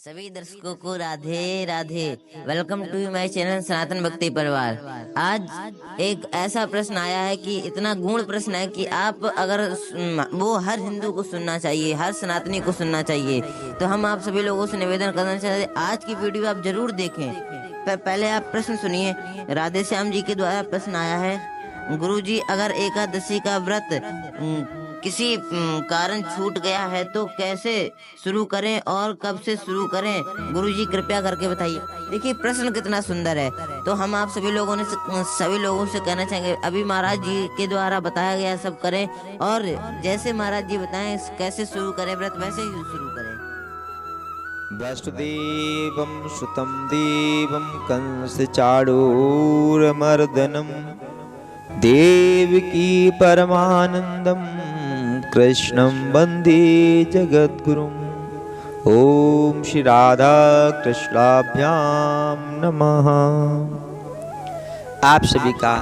सभी दर्शकों को Radhe Radhe. Welcome to my channel Sanatan Bhakti Parivar. आज एक ऐसा प्रश्न आया है कि इतना गूढ़ प्रश्न है कि आप अगर वो हर हिंदू को सुनना चाहिए, हर सनातनी को सुनना चाहिए। तो हम आप सभी लोगों से निवेदन करना चाहते हैं आज की वीडियो आप जरूर देखें। पहले आप प्रश्न सुनिए। राधे श्याम जी के द्वारा प्रश्न आया है, गुरुजी अगर एकादशी का व्रत किसी कारण छूट गया है तो कैसे शुरू करें और कब से शुरू करें, गुरुजी कृपया करके बताइए। देखिए प्रश्न कितना सुंदर है। तो हम आप सभी लोगों से कहना चाहेंगे अभी महाराज जी के द्वारा बताया गया सब करें, और जैसे महाराज जी बताएं कैसे शुरू करें व्रत वैसे ही शुरू करें। वसुदेवं सुतं देवं कंसचाणूरमर्दनं देवकी परमानंदं कृष्णं वंदे जगद्गुरुं। ओम श्री राधा कृष्णाभ्याम नमः। आप सभी का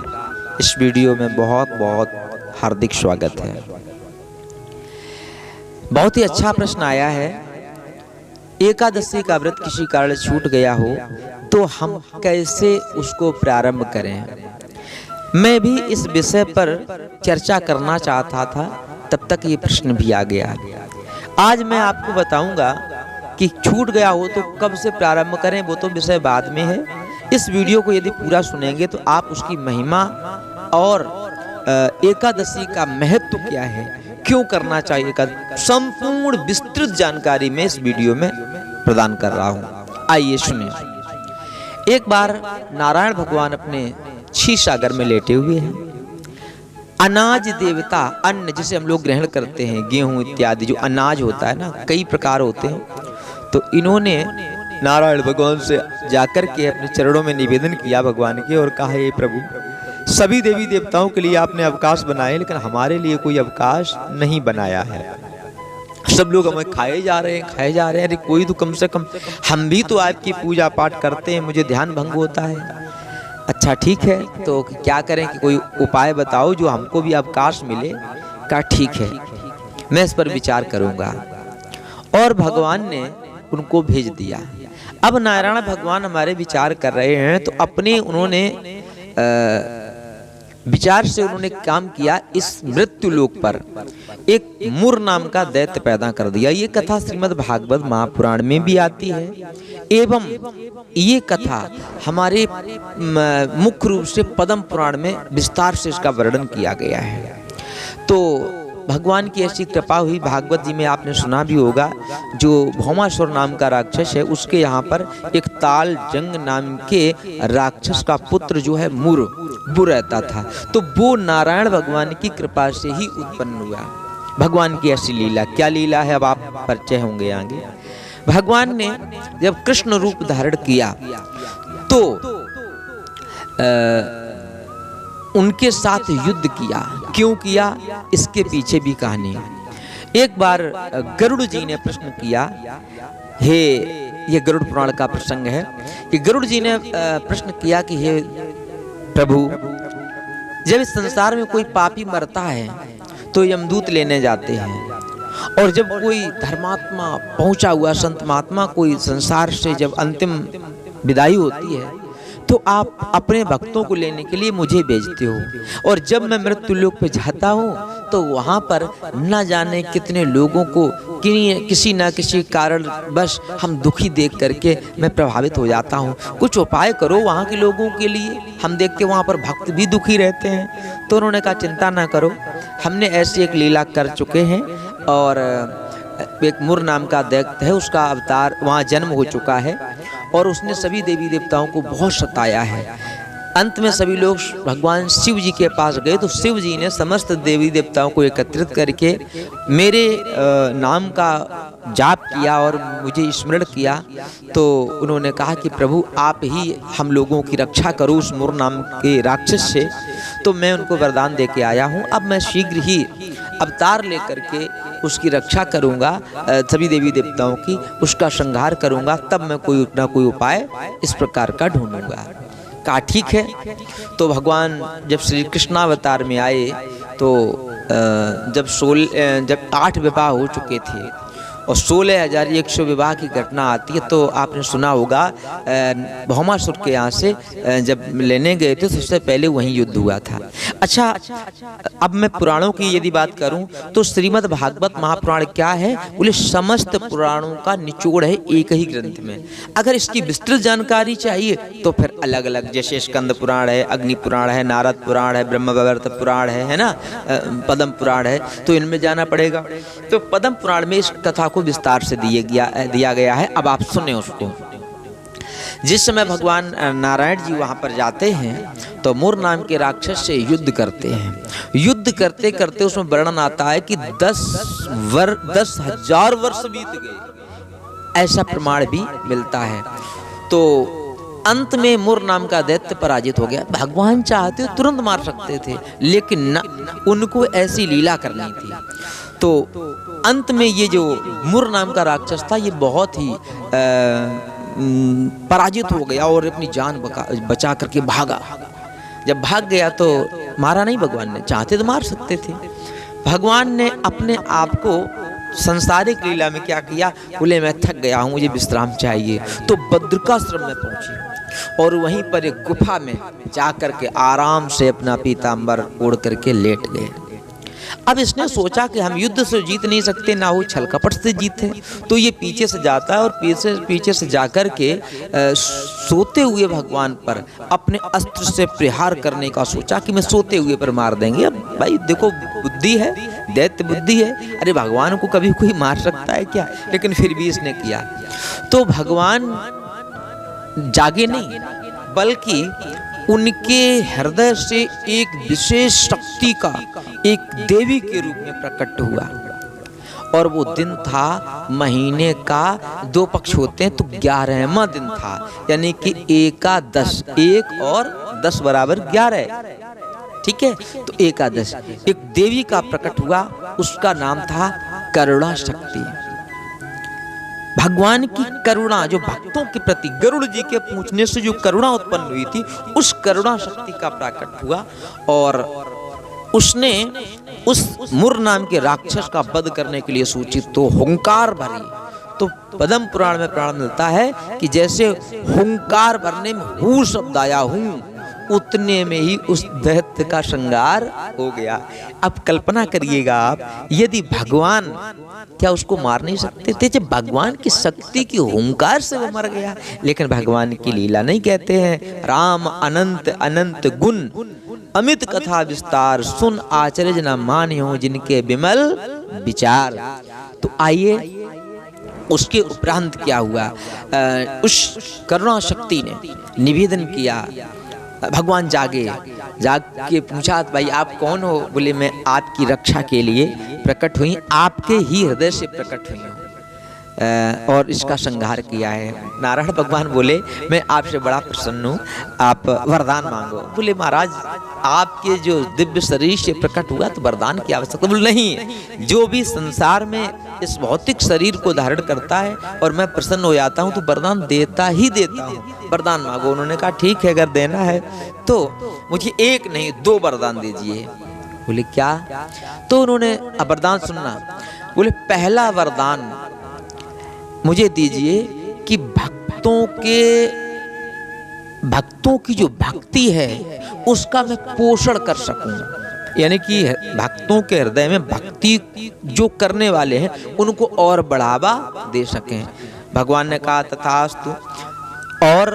इस वीडियो में बहुत बहुत हार्दिक स्वागत है। बहुत ही अच्छा प्रश्न आया है। एकादशी का व्रत किसी कारण छूट गया हो तो हम कैसे उसको प्रारंभ करें। मैं भी इस विषय पर चर्चा करना चाहता था, तब तक ये प्रश्न भी आ गया। आज मैं आपको बताऊंगा कि छूट गया हो तो कब से प्रारंभ करें, वो तो विषय बाद में है। इस वीडियो को यदि पूरा सुनेंगे तो आप उसकी महिमा और एकादशी का महत्व क्या है, क्यों करना चाहिए, का संपूर्ण विस्तृत जानकारी मैं इस वीडियो में प्रदान कर रहा हूं। आइए सुनिए। एक बार नारायण भगवान अपने क्षीर सागर में लेटे हुए हैं। अनाज देवता, अन्न जिसे हम लोग ग्रहण करते हैं, गेहूं इत्यादि जो अनाज होता है ना, कई प्रकार होते हैं। तो इन्होंने नारायण भगवान से जाकर के अपने चरणों में निवेदन किया भगवान के, और कहा हे प्रभु, सभी देवी देवताओं के लिए आपने अवकाश बनाए, लेकिन हमारे लिए कोई अवकाश नहीं बनाया है। सब लोग हमें खाए जा रहे हैं। अरे कोई तो कम से कम, हम भी तो आपकी पूजा पाठ करते हैं, मुझे ध्यान भंग होता है। अच्छा ठीक है, तो क्या करें कि कोई उपाय बताओ जो हमको भी अवकाश मिले। कहा ठीक है, मैं इस पर विचार करूंगा। और भगवान ने उनको भेज दिया। अब नारायण भगवान हमारे विचार कर रहे हैं, तो अपने उन्होंने विचार से उन्होंने काम किया। इस मृत्यु लोक पर एक मुर नाम का दैत्य पैदा कर दिया। ये कथा श्रीमद् भागवत महापुराण में भी आती है, एवं ये कथा हमारे मुख्य रूप से पद्म पुराण में विस्तार से इसका वर्णन किया गया है। तो भगवान की ऐसी कृपा हुई, भागवत जी में आपने सुना भी होगा, जो भौमासुर नाम का राक्षस है, उसके यहाँ पर एक ताल जंग नाम के राक्षस का पुत्र जो है मुर, वो रहता था। तो वो नारायण भगवान की कृपा से ही उत्पन्न हुआ। भगवान की ऐसी लीला, क्या लीला है अब आप परिचय होंगे आगे। भगवान ने जब कृष्ण रूप धारण किया तो उनके साथ युद्ध किया। क्यों किया, इसके पीछे भी कहानी। एक बार गरुड़ जी ने प्रश्न किया, हे, ये गरुड़ पुराण का प्रसंग है कि गरुड़ जी ने प्रश्न किया कि हे प्रभु, जब इस संसार में कोई पापी मरता है तो यमदूत लेने जाते हैं, और जब कोई धर्मात्मा, पहुंचा हुआ संत महात्मा कोई संसार से जब अंतिम विदाई होती है तो आप अपने भक्तों को लेने के लिए मुझे भेजते हो, और जब मैं मृत्यु लोक पे जाता हूँ तो वहाँ पर न जाने कितने लोगों को किसी न किसी कारण बस हम दुखी देख करके मैं प्रभावित हो जाता हूँ। कुछ उपाय करो वहाँ के लोगों के लिए, हम देखते वहाँ पर भक्त भी दुखी रहते हैं। तो उन्होंने कहा चिंता ना करो, हमने ऐसी एक लीला कर चुके हैं, और एक मुर नाम का दैत्य है, उसका अवतार वहाँ जन्म हो चुका है, और उसने सभी देवी देवताओं को बहुत सताया है। अंत में सभी लोग भगवान शिव जी के पास गए, तो शिव जी ने समस्त देवी देवताओं को एकत्रित करके मेरे नाम का जाप किया और मुझे स्मरण किया। तो उन्होंने कहा कि प्रभु आप ही हम लोगों की रक्षा करो उस मुर नाम के राक्षस से। तो मैं उनको वरदान दे के आया हूँ, अब मैं शीघ्र ही अवतार लेकर के उसकी रक्षा करूंगा, सभी देवी देवताओं की, उसका संहार करूंगा, तब मैं कोई ना कोई उपाय इस प्रकार का ढूंढूंगा। कहा ठीक है। तो भगवान जब श्री कृष्णावतार में आए तो जब 8 विवाह हो चुके थे और 16,100 विवाह की घटना आती है। तो आपने सुना होगा भौमासुर के यहाँ से जब लेने गए थे तो सबसे पहले वहीं युद्ध हुआ था। अच्छा, अब मैं पुराणों की यदि बात करूं तो श्रीमद् भागवत महापुराण क्या है? बोले समस्त पुराणों का निचोड़ है एक ही ग्रंथ में। अगर इसकी विस्तृत जानकारी चाहिए तो फिर अलग अलग, जैसे स्कंद पुराण है, अग्नि पुराण है, नारद पुराण है, ब्रह्मवैवर्त पुराण है ना, पद्म पुराण है, तो इनमें जाना पड़ेगा। तो पद्म पुराण में इस कथा को विस्तार से दिया गया है। अब आप सुने उसको। जिस समय भगवान नारायण जी वहां पर जाते हैं तो मुर नाम के राक्षस से युद्ध करते हैं। युद्ध करते करते उसमें वर्णन आता है कि 10,000 वर्ष बीत गए, ऐसा प्रमाण भी मिलता है। तो अंत में मुर नाम का दैत्य पराजित हो गया। भगवान चाहते तुरंत मार सकते थे, लेकिन न, उनको ऐसी लीला करनी थी। तो अंत में ये जो मुर नाम का राक्षस था ये बहुत ही पराजित हो गया और अपनी जान बचा करके भागा। जब भाग गया तो मारा नहीं भगवान ने, चाहते तो मार सकते थे। भगवान ने अपने आप को संसारिक लीला में क्या किया? बोले मैं थक गया हूँ, मुझे विश्राम चाहिए। तो बद्रिकाश्रम में पहुंचे और वहीं पर एक गुफा में जा करके आराम से अपना पीतांबर ओढ़ करके लेट गए। अब इसने सोचा कि हम युद्ध से जीत नहीं सकते, ना वो छल कपट से जीते। तो ये पीछे से जाता है और पीछे से जाकर के सोते हुए भगवान पर अपने अस्त्र से प्रहार करने का सोचा कि मैं सोते हुए पर मार देंगे। अब भाई देखो, बुद्धि है, दैत्य बुद्धि है, अरे भगवान को कभी कोई मार सकता है क्या? लेकिन फिर भी इसने किया। तो भगवान जागे नहीं, बल्कि उनके हृदय से एक विशेष शक्ति का एक देवी के रूप में प्रकट हुआ। और वो दिन था, महीने का 2 पक्ष होते हैं, तो 11वां दिन था, यानी कि एकादश, 1 और 10 बराबर 11। ठीक है, तो एकादश एक देवी का प्रकट हुआ, उसका नाम था करुणा शक्ति। भगवान की करुणा जो भक्तों के प्रति, गरुड़ जी के पूछने से जो करुणा उत्पन्न हुई थी, उस करुणा शक्ति का प्रकट हुआ। और उसने उस मुर नाम के राक्षस का वध करने के लिए सोची तो हुंकार भरी। तो पद्म पुराण में प्राण मिलता है कि जैसे हुंकार भरने में हूँ शब्द आया, हूँ, उतने में ही उस दैत्य का संहार हो गया। अब कल्पना करिएगा आप, यदि भगवान, क्या उसको मार नहीं सकते थे? जब भगवान की शक्ति की हुंकार से वो मर गया। लेकिन भगवान की लीला नहीं कहते हैं, राम अनंत अनंत गुण, अमित कथा विस्तार, सुन आचर्य न मान्यो जिनके विमल विचार। तो आइए उसके उपरांत क्या हुआ? उस करुणा शक्ति ने निवेदन किया। भगवान जाग के पूछा, भाई आप कौन हो? बोले मैं आपकी रक्षा के लिए प्रकट हुई, आपके ही हृदय से प्रकट हुई हूँ और इसका संहार किया है। नारायण भगवान बोले मैं आपसे बड़ा प्रसन्न हूँ, आप वरदान मांगो। बोले महाराज आपके जो दिव्य शरीर से प्रकट हुआ तो वरदान की आवश्यकता? बोले नहीं, जो भी संसार में इस भौतिक शरीर को धारण करता है और मैं प्रसन्न हो जाता हूँ तो वरदान देता ही देता हूँ, वरदान मांगो। उन्होंने कहा ठीक है, अगर देना है तो मुझे 1 नहीं 2 वरदान दीजिए। बोले क्या? तो उन्होंने वरदान सुनना। बोले पहला वरदान मुझे दीजिए कि भक्तों की जो भक्ति है उसका मैं पोषण कर सकूं, यानी कि भक्तों के हृदय में भक्ति जो करने वाले हैं उनको और बढ़ावा दे सकें। भगवान ने कहा तथास्तु। और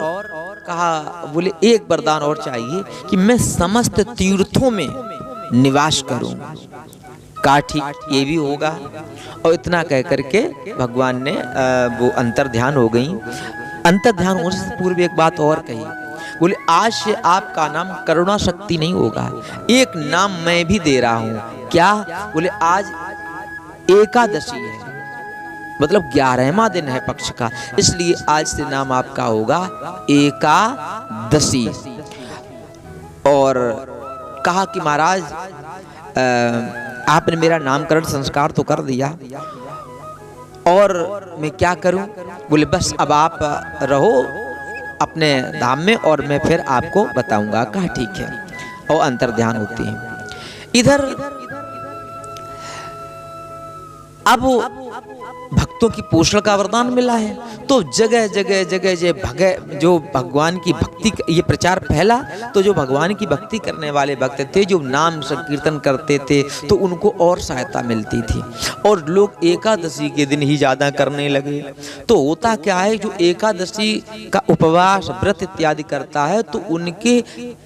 कहा, बोले एक वरदान और चाहिए कि मैं समस्त तीर्थों में निवास करूं। कहा ठीक, ये भी होगा। और इतना कह करके भगवान ने वो अंतर्ध्यान हो गई। अंतर्ध्यान होने से पूर्व एक बात और कही। बोले आज से आपका नाम करुणा शक्ति नहीं होगा, एक नाम मैं भी दे रहा हूँ। क्या? बोले आज एकादशी है, मतलब 11वां दिन है पक्ष का, इसलिए आज से नाम आपका होगा एकादशी। और कहा कि महाराज आपने मेरा नामकरण संस्कार तो कर दिया और मैं क्या करूं? बोले बस अब आप रहो अपने धाम में और मैं फिर आपको बताऊंगा। कहा ठीक है। और अंतर्ध्यान होती है। इधर अब क्योंकि पोषण का वरदान मिला है। तो जगह जगह जगह जो भगवान की भक्ति ये प्रचार फैला, तो जो भगवान की भक्ति करने वाले भक्त थे, जो नाम संकीर्तन करते थे, तो उनको और सहायता मिलती थी और लोग एकादशी के दिन ही ज़्यादा करने लगे। तो होता क्या है, जो एकादशी का उपवास व्रत इत्यादि करता है तो उनके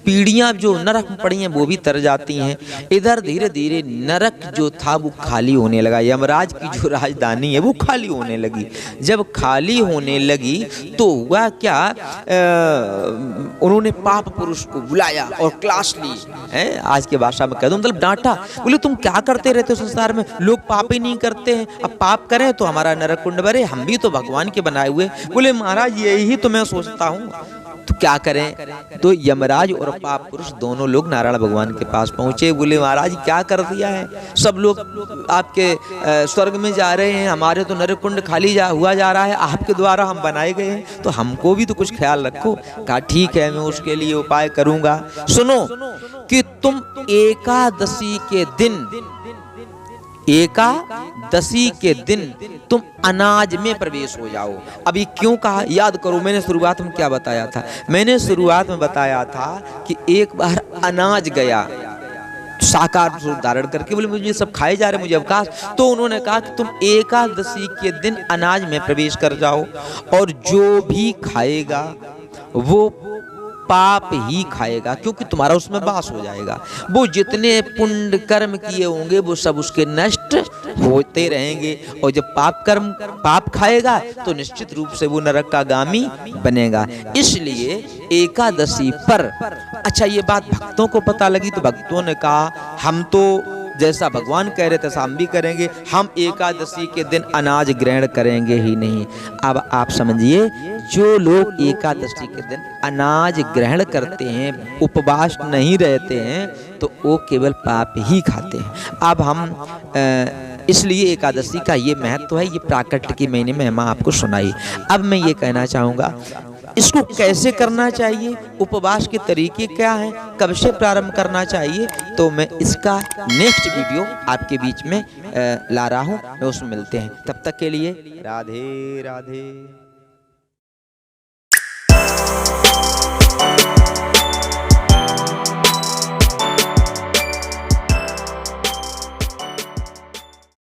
पीढ़ियां जो नरक में पड़ी हैं वो भी तर जाती हैं। इधर धीरे धीरे नरक जो था वो खाली होने लगा, यमराज की जो राजधानी है वो खाली होने लगी। जब खाली होने लगी तो हुआ क्या, उन्होंने पाप पुरुष को बुलाया और क्लास ली है, आज के भाषा में कह दो मतलब डांटा। बोले तुम क्या करते रहते हो संसार में, लोग पाप ही नहीं करते हैं, अब पाप करें तो हमारा नरक कुंड भरे, हम भी तो भगवान के बनाए हुए। बोले महाराज यही तो मैं सोचता हूँ, तो क्या करें। तो यमराज और पाप पुरुष दोनों लोग नारायण भगवान के पास पहुंचे। बोले महाराज क्या कर दिया है, सब लोग आपके स्वर्ग में जा रहे हैं, हमारे तो नरक कुंड खाली हुआ जा रहा है, आपके द्वारा हम बनाए गए हैं, तो हमको भी तो कुछ ख्याल रखो। कहा ठीक है, मैं उसके लिए उपाय करूंगा। सुनो कि तुम एकादशी के दिन तुम अनाज में प्रवेश हो जाओ। अभी क्यों कहा, याद करो मैंने शुरुआत में क्या बताया था। मैंने शुरुआत में बताया था कि एक बार अनाज गया साकार रूप धारण करके, बोले मुझे सब खाए जा रहे, मुझे अवकाश। तो उन्होंने कहा कि तुम एकादशी के दिन अनाज में प्रवेश कर जाओ और जो भी खाएगा वो पाप ही खाएगा, क्योंकि तुम्हारा उसमें वास हो जाएगा। वो जितने पुण्य कर्म किए होंगे वो सब उसके नष्ट होते रहेंगे, और जब पाप खाएगा तो निश्चित रूप से वो नरक का गामी बनेगा। इसलिए एकादशी पर, अच्छा ये बात भक्तों को पता लगी तो भक्तों ने कहा हम तो जैसा भगवान कह रहे थे हम भी करेंगे, हम एकादशी के दिन अनाज ग्रहण करेंगे ही नहीं। अब आप समझिए, जो लोग एकादशी के दिन अनाज ग्रहण करते हैं, उपवास नहीं रहते हैं, तो वो केवल पाप ही खाते हैं। अब हम इसलिए एकादशी का ये महत्व है, ये प्राकट्य की मैंने महिमा आपको सुनाई। अब मैं ये कहना चाहूँगा इसको कैसे करना चाहिए, उपवास के तरीके क्या हैं, कब से प्रारंभ करना चाहिए, तो मैं इसका नेक्स्ट वीडियो आपके बीच में ला रहा हूँ, मैं उसमें मिलते हैं। तब तक के लिए राधे राधे।